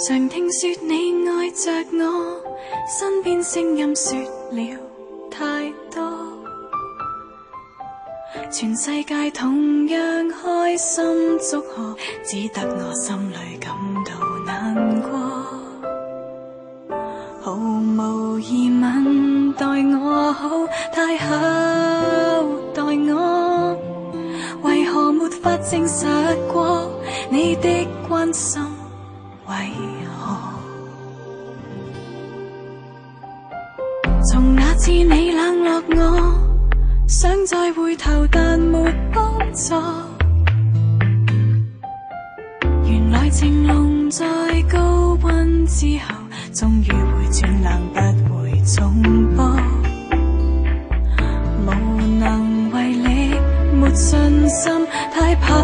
常聽說你愛着我，身邊聲音說了太多。全世界同樣開心祝賀，只得我心裏感到難過。毫無疑問待我好，太好待我，為何沒法證實過你的關心為何？從那次你冷落我，想再回頭但沒幫助，原來情濃在高溫之後終於會轉冷，不會重播。無能為力，沒信心，太怕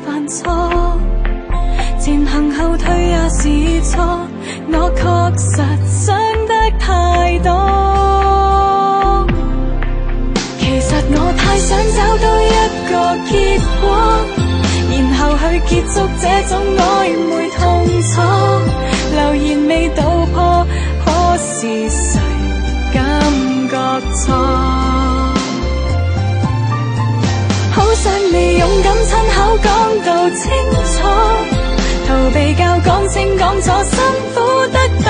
犯錯，前行後退也是錯，我確實想得太多。其實我太想找到一個結果，然後去結束這種曖昧痛楚。留言未道破，可是誰感覺錯？好想你勇敢親口講到清楚，逃避教講清講楚，辛苦得多。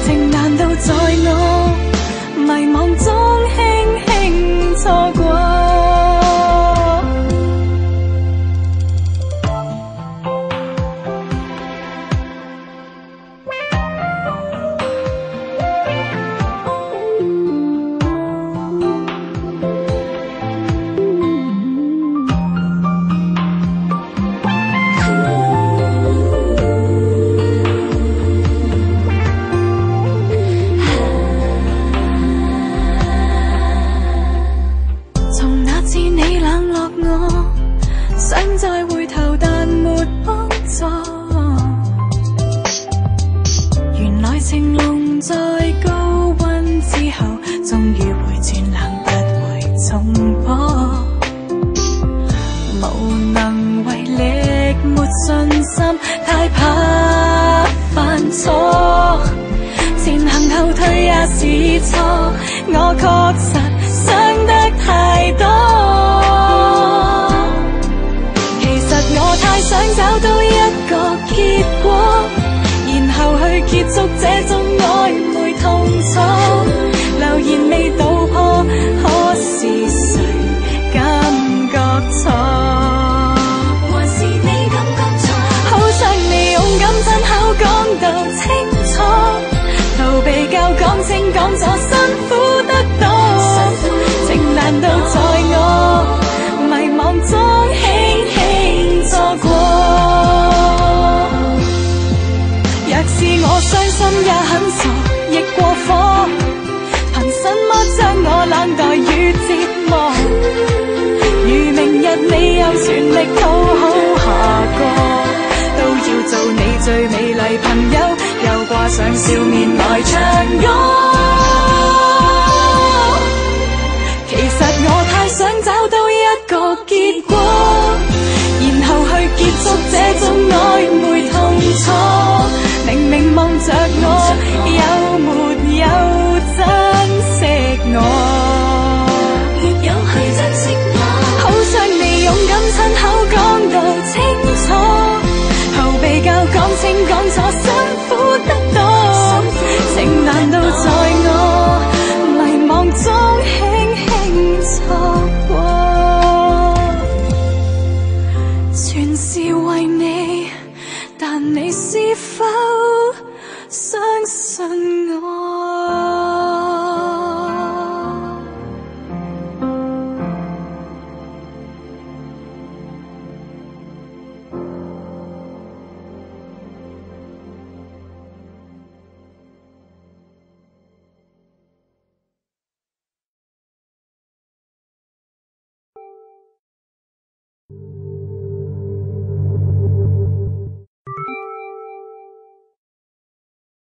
情難道在我迷茫中輕輕錯過？我確實想得太多，其實我太想找到一個結果，然後去結束這種曖昧痛楚。留言未道破，可是誰感覺錯？還是你感覺錯？好想你勇敢親口講到清楚，逃避教講清講楚，辛苦得多。情難道在我迷茫中輕輕錯過？若是我傷心也很傻，亦過火，憑什麼將我冷待與折磨？如明日你又全力討好下個，都要做你最美麗朋友，又掛上笑面來唱歌。